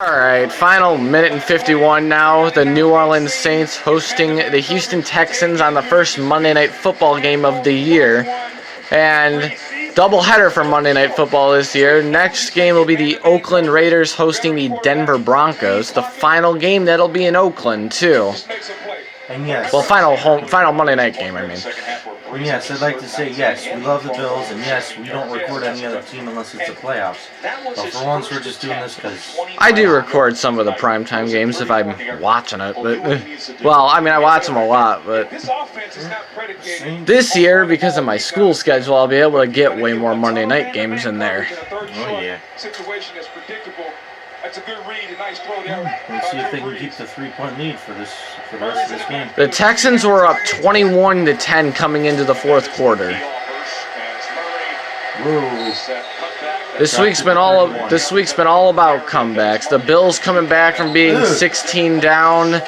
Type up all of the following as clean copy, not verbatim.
Alright, final minute and 51 now. The New Orleans Saints hosting the Houston Texans on the first Monday Night Football game of the year. And doubleheader for Monday Night Football this year. Next game will be the Oakland Raiders hosting the Denver Broncos. The final game that'll be in Oakland too. And yes. Well, final Monday night game, I mean. And yes, I'd like to say yes, we love the Bills, and yes, we don't record any other team unless it's the playoffs. But for once, we're just doing this because... I do record some of the primetime games if I'm watching it, but... well, I mean, I watch them a lot, but... this year, because of my school schedule, I'll be able to get way more Monday night games in there. Oh, yeah. That's a good read, a nice throw there. Let's see if they can keep the 3-point lead for the rest of this game. The Texans were up 21-10 coming into the fourth quarter. Whoa. This week's been all about comebacks. The Bills coming back from being 16 down.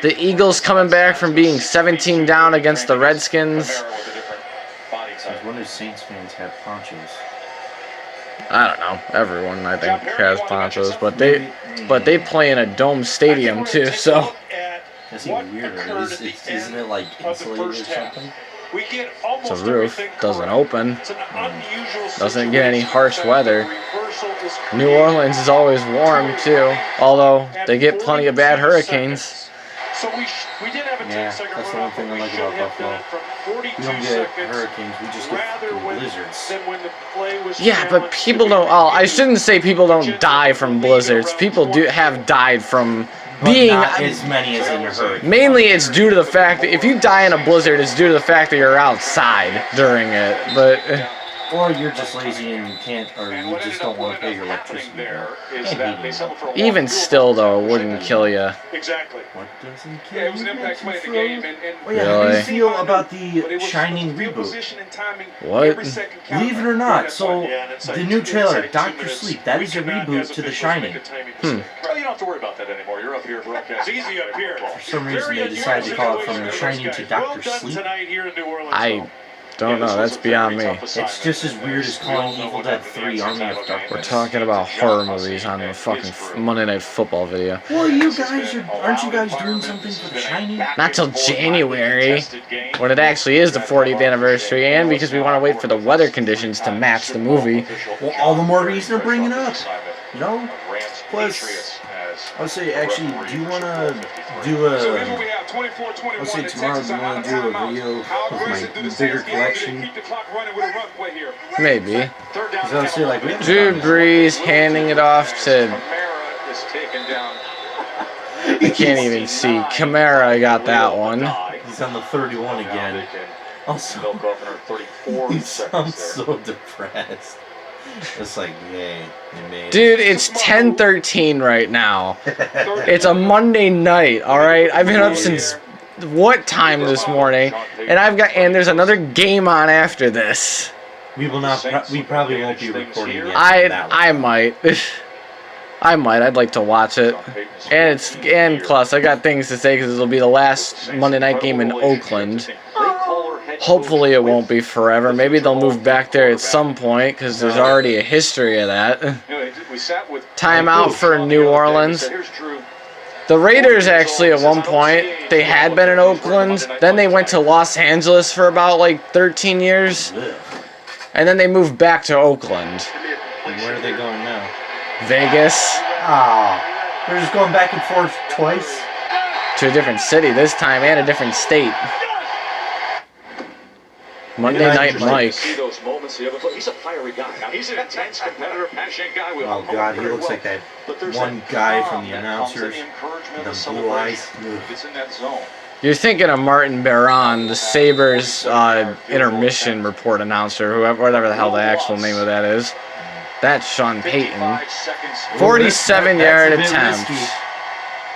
The Eagles coming back from being 17 down against the Redskins. I wonder if Saints fans have ponchos. I don't know. Everyone, I think, has ponchos, but they play in a dome stadium too. So that's even weirder. Isn't it like insulated or something? It's a roof. Doesn't open. Doesn't get any harsh weather. New Orleans is always warm too, although they get plenty of bad hurricanes. Yeah, that's the one thing I like about Buffalo. We don't get hurricanes, we just get blizzards. Yeah, but people don't... oh, I shouldn't say people don't die from blizzards. People have died from being... not as many as in a hurricane. Mainly it's due to the fact that if you die in a blizzard, it's due to the fact that you're outside during it, but... or you're just lazy and you can't, or you just don't want to pay your electricity. Even still, though, it wouldn't kill you. Exactly. What doesn't kill Yeah, it was an impact play in the game. Oh yeah, how do you feel about the Shining reboot? What? Believe it or not, so the new trailer, Dr. Sleep, that is a reboot to The Shining. Well, you don't have to worry about that anymore. You're up here, Brooke. It's easy up here. For some reason, they decided to call it From The Shining to Dr. Sleep. I don't know. That's beyond me. It's just as weird as calling Evil Dead 3 Army of Darkness. We're talking about horror movies on the fucking Monday Night Football video. Well, you guys aren't you guys doing something for The Shining? Not till January, when it actually is the 40th anniversary, and because we want to wait for the weather conditions to match the movie. Well, all the more reason to bring it up. No? Plus, I'll say, actually, do you want to do a... I'll say tomorrow, do you want to do a video of my bigger collection? Maybe. Because I'll say, like... Drew Brees handing it off to... I can't even see. Kamara got that one. He's on the 31 again. Also, he sounds so depressed. It's like, yay, you made it. Dude, it's 10:13 right now. It's a Monday night, alright? I've been up since what time this morning? And there's another game on after this. We will not, we probably won't be recording yet. I might. I might. I'd like to watch it. And plus, I got things to say because it'll be the last Monday night game in Oakland. Hopefully it won't be forever. Maybe they'll move back there at some point because there's already a history of that. Timeout for New Orleans. The Raiders actually at one point, they had been in Oakland. Then they went to Los Angeles for about like 13 years. And then they moved back to Oakland. And where are they going now? Vegas. Oh, they're just going back and forth twice? To a different city this time and a different state. Monday Night Mike. He's a fiery guy. Now he's an intense competitor, passionate guy with oh god, he looks like that one guy from the announcers. The blue eyes. You're thinking of Martin Barron, the Sabres intermission report announcer, whatever the hell the actual name of that is. That's Sean Payton. 47-yard attempt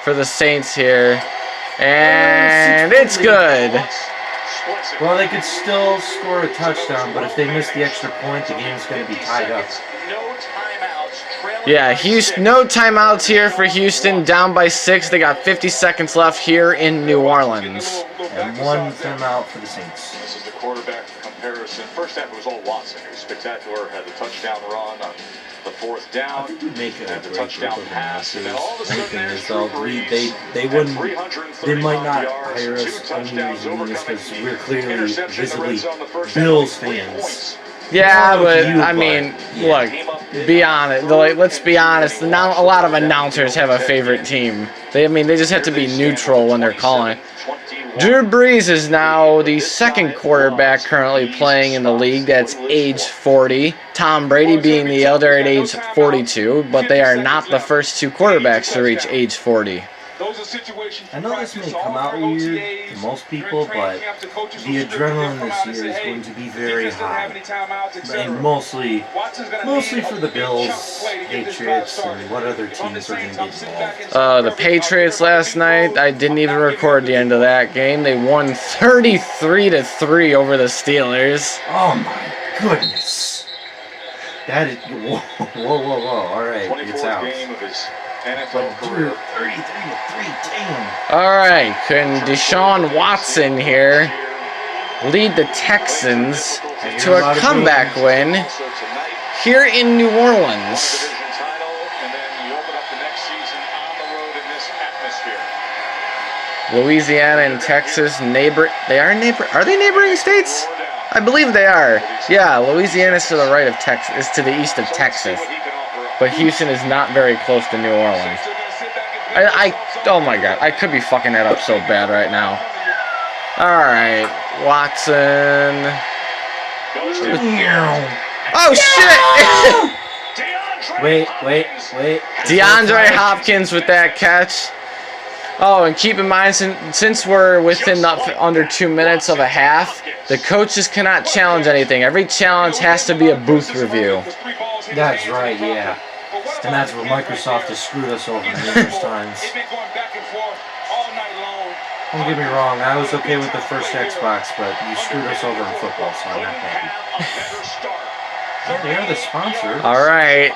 for the Saints here. And it's good. Well, they could still score a touchdown, but if they miss the extra point, the game's going to be tied up. Yeah, Houston, no timeouts here for Houston. Down by 6. They got 50 seconds left here in New Orleans. And one timeout for the Saints. Harrison. First half it was all Watson, who was spectacular, had the touchdown run on the fourth down, had the touchdown pass, and then all of a sudden there's they wouldn't, they might not hire us only reason is because we're clearly visibly Bills fans. Yeah, but I mean, look, be honest. Like, let's be honest. Now, a lot of announcers have a favorite team. They just have to be neutral when they're calling. Drew Brees is now the second quarterback currently playing in the league that's age 40. Tom Brady being the other at age 42, but they are not the first two quarterbacks to reach age 40. I know this may come out weird to most people, but the adrenaline this year is going to be very high. And mostly for the Bills, Patriots, and what other teams are going to get involved. The Patriots last night, I didn't even record the end of that game. They won 33-3 over the Steelers. Oh my goodness. That is, whoa, all right, it's out. NFL career 33-3, damn. All right, can Deshaun Watson here lead the Texans to a comeback win here in New Orleans? Louisiana and Texas are they neighboring states? I believe they are. Yeah, Louisiana is to the right of Texas, is to the east of Texas. But Houston is not very close to New Orleans. Oh my god, I could be fucking that up so bad right now. Alright, Watson. Oh shit! Wait. DeAndre Hopkins with that catch. Oh, and keep in mind, since we're within under 2 minutes of a half, the coaches cannot challenge anything. Every challenge has to be a booth review. That's right, yeah. And that's where Microsoft has screwed us over numerous times. Don't get me wrong, I was okay with the first Xbox, but you screwed us over in football, so I'm not happy. Yeah, they are the sponsor. Alright.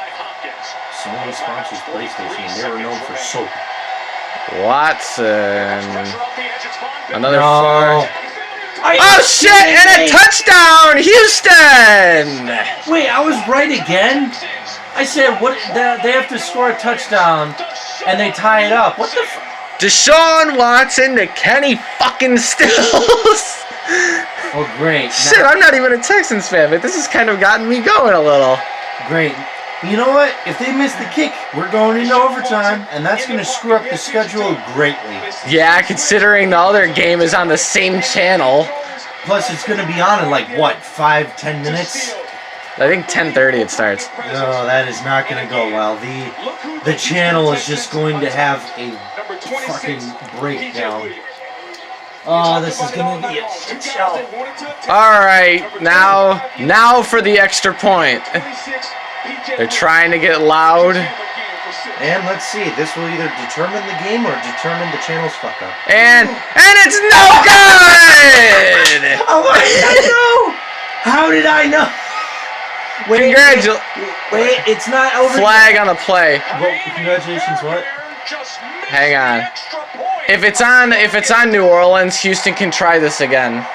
Sony sponsors PlayStation, and they were known for soap. Watson. Another No. Oh shit! And a touchdown, Houston! Wait, I was right again? I said, what? They have to score a touchdown, and they tie it up. What the f... Deshaun Watson to Kenny fucking Stills. Oh, great. Shit, I'm not even a Texans fan, but this has kind of gotten me going a little. Great. You know what? If they miss the kick, we're going into overtime, and that's going to screw up the schedule greatly. Yeah, considering the other game is on the same channel. Plus, it's going to be on in, like, what, 5-10 minutes? I think 10:30 it starts. No, that is not going to go well. The channel is just going to have a fucking breakdown. Oh, this is going to be a shit show. Alright, now for the extra point. They're trying to get loud. And let's see, this will either determine the game or determine the channel's fuck up. And it's no good! How did I know? How did I know? Wait, it's not over. Flag on the play. Well, congratulations, what? Hang on. If it's on New Orleans, Houston can try this again.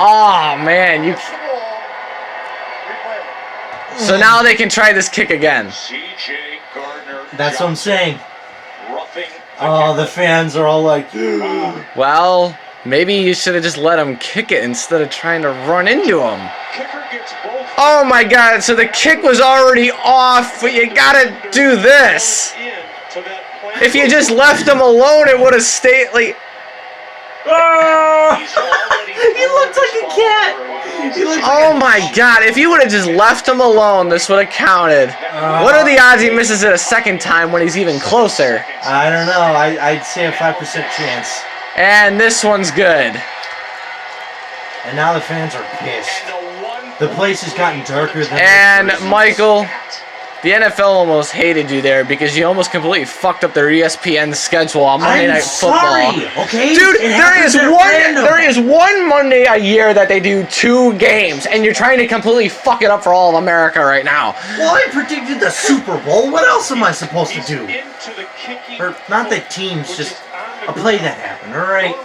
Oh man, so now they can try this kick again. That's what I'm saying. Oh, the fans are all like, well, maybe you should have just let him kick it instead of trying to run into him. Oh my god, so the kick was already off, but you gotta do this. If you just left him alone, it would have stayed like... Oh! He looked like a cat. Oh my god, if you would have just left him alone, this would have counted. What are the odds he misses it a second time when he's even closer? I don't know. I'd say a 5% chance. And this one's good. And now the fans are pissed. The place has gotten darker than... And Michael, the NFL almost hated you there because you almost completely fucked up their ESPN schedule on Monday Night Football. Sorry, okay? Dude, there is one Monday a year that they do 2 games, and you're trying to completely fuck it up for all of America right now. Well, I predicted the Super Bowl. What else am I supposed to do? Or not the teams, just a play that happened, all right?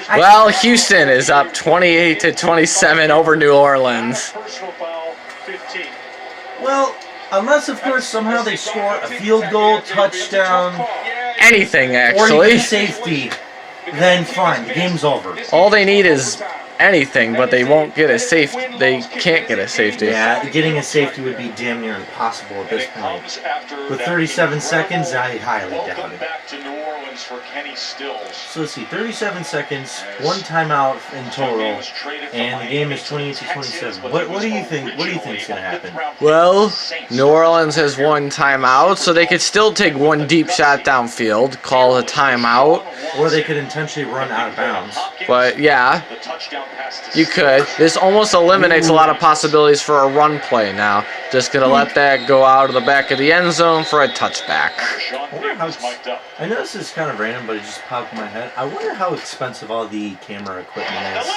Well, Houston is up 28-27 over New Orleans. Personal foul, 15. Well, unless, of course, somehow they score a field goal, touchdown, Anything, or actually. even safety, then fine, the game's over. All they need is anything, but they won't get a safe. They can't get a safety. Yeah, getting a safety would be damn near impossible at this point. With 37 seconds, I highly doubt it. Back to New Orleans for Kenny Stills. So let's see, 37 seconds, one timeout in total, and the game is 28-27. What do you think? What do you think is going to happen? Well, New Orleans has one timeout, so they could still take one deep shot downfield, call a timeout. Or they could intentionally run out of bounds. But yeah, you could. This almost eliminates a lot of possibilities for a run play now. Just gonna let that go out of the back of the end zone for a touchback. I know this is kind of random, but it just popped in my head. I wonder how expensive all the camera equipment is.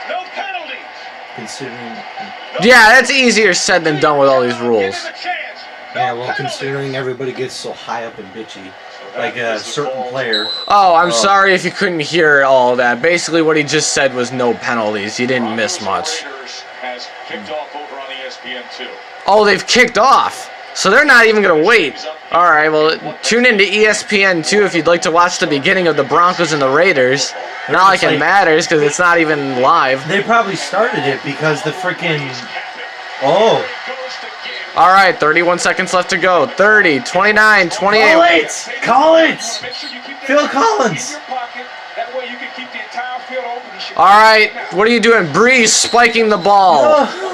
No penalties. Considering, Yeah, that's easier said than done with all these rules. yeah, well, considering everybody gets so high up and bitchy, like a certain player. Oh, I'm sorry if you couldn't hear all that. Basically, what he just said was no penalties. You didn't miss much. Has kicked off over on ESPN2. Oh, they've kicked off. So they're not even going to wait. All right, well, tune into ESPN2 if you'd like to watch the beginning of the Broncos and the Raiders. Not like it matters because it's not even live. They probably started it because the freaking. Oh. All right, 31 seconds left to go. 30, 29, 28. Call it! Call it! Phil Collins! All right, what are you doing? Breeze spiking the ball. Oh.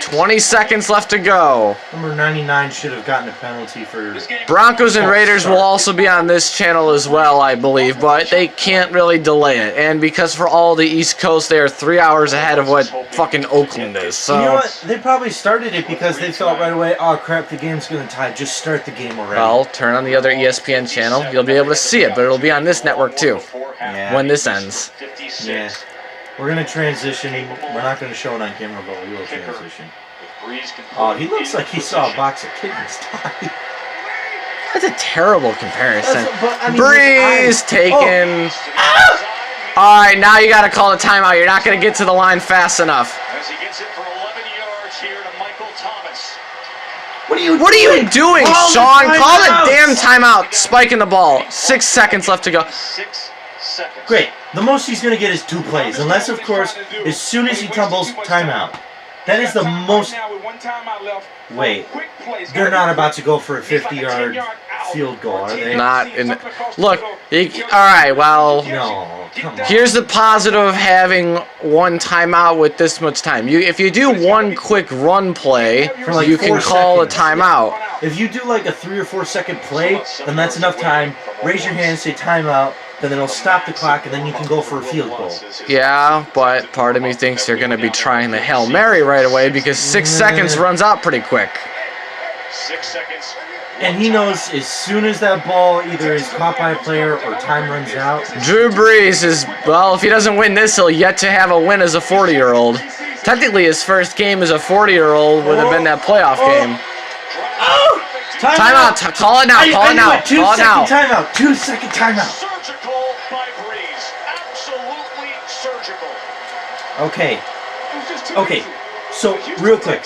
20 seconds left to go. Number 99 should have gotten a penalty for. Broncos and Raiders will also be on this channel as well, I believe, but they can't really delay it. And because for all the East Coast, they are 3 hours ahead of what fucking Oakland is. So You know what? They probably started it because they thought right away, oh crap, the game's going to tie. Just start the game already. well, turn on the other ESPN channel. You'll be able to see it, but it'll be on this network too Yeah. when this ends. Yeah. We're going to transition. We're not going to show it on camera, but we will transition. Oh, he looks like he saw a box of kittens die. That's a terrible comparison. But, I mean, Breeze his eyes- taken. All right, now you got to call a timeout. You're not going to get to the line fast enough. As he gets it for 11 yards here to Michael Thomas. What are you What are you doing, Call the Sean? Call the timeout! damn timeout. Spiking the ball. 6 seconds left to go. 6 seconds. Great. The most he's going to get is 2 plays. Unless, of course, as soon as he tumbles, timeout. That is the most... Wait. They're not about to go for a 50-yard field goal, are they? Not in. Look. All right. Well. No. Come on. Here's the positive of having one timeout with this much time. If you do one quick run play, For like you can 4 call a seconds. timeout. If you do like a 3 or 4 second play, then that's enough time. Raise your hand, say timeout, then it'll stop the clock, and then you can go for a field goal. Yeah, but part of me thinks they're going to be trying the Hail Mary right away because 6 seconds runs out pretty quick. 6 seconds. And he knows as soon as that ball either is caught by a player or time runs out. Drew Brees is, well, if he doesn't win this, he'll yet to have a win as a 40-year-old. Technically, his first game as a 40-year-old would have been that playoff game. Oh! Timeout. Call it now. Call it now. Call it now. 2-second timeout. 2-second timeout. Surgical by Breeze. Absolutely surgical. Okay. Okay. So, real quick.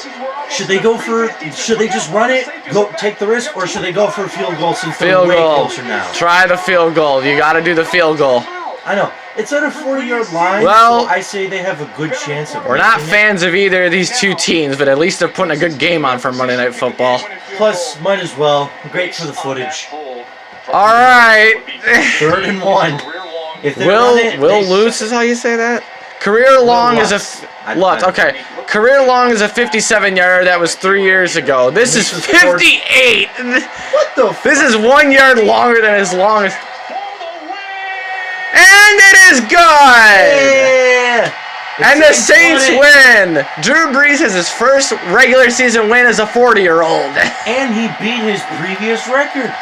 Should they go for... Should they just run it, go take the risk, or should they go for a field goal since they're Field way goal. closer now? Try the field goal. You got to do the field goal. I know. It's at a 40-yard line, Well, so I say they have a good chance of We're not making it. fans of either of these two teams, but at least they're putting a good game on for Monday Night Football. Plus, might as well. Great for the footage. All right. 3rd and 1. If they run it, Will they- Lutz is how you say that? Career long is a Lutz. Okay. Career long is a 57-yarder. That was 3 years ago. This is 58. What the f... This is 1 yard longer than his longest. And it is good. Yeah! And the Saints win. Drew Brees has his first regular season win as a 40-year-old. And he beat his previous record.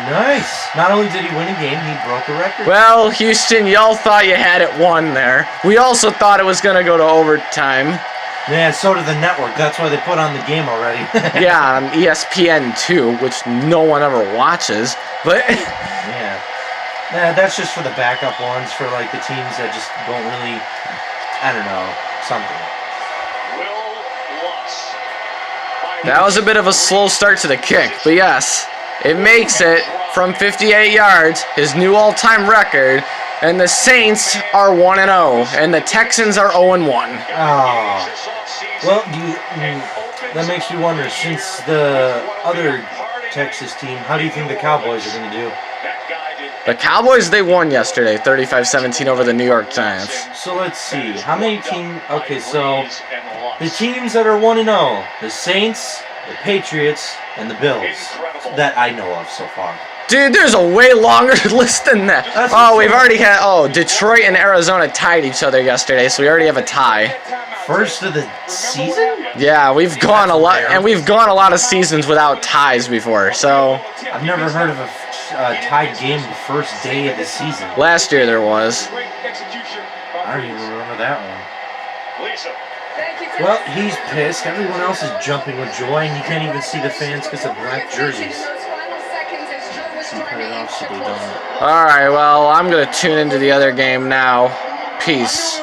Nice. Not only did he win a game, he broke a record. Well, Houston, y'all thought you had it won there. We also thought it was going to go to overtime. Yeah, so did the network. That's why they put on the game already. Yeah, on ESPN2, which no one ever watches. But Yeah. Nah, that's just for the backup ones, for like the teams that just don't really, I don't know, something. That was a bit of a slow start to the kick, but yes, it makes it from 58 yards, his new all-time record, and the Saints are 1-0, and the Texans are 0-1. Oh. Well, that makes me wonder, since the other Texas team, how do you think the Cowboys are going to do? The Cowboys, they won yesterday, 35-17 over the New York Giants. So let's see, how many teams, okay, so the teams that are 1-0, the Saints, the Patriots, and the Bills, that I know of so far. Dude, there's a way longer list than that. We've already had, Detroit and Arizona tied each other yesterday, so we already have a tie. First of the season? Yeah, we've gone a lot, and we've gone a lot of seasons without ties before, so. I've never heard of a tied game the first day of the season. Last year there was. I don't even remember that one. Well, he's pissed. Everyone else is jumping with joy, and you can't even see the fans because of black jerseys. Alright, well, I'm going to tune into the other game now. Peace.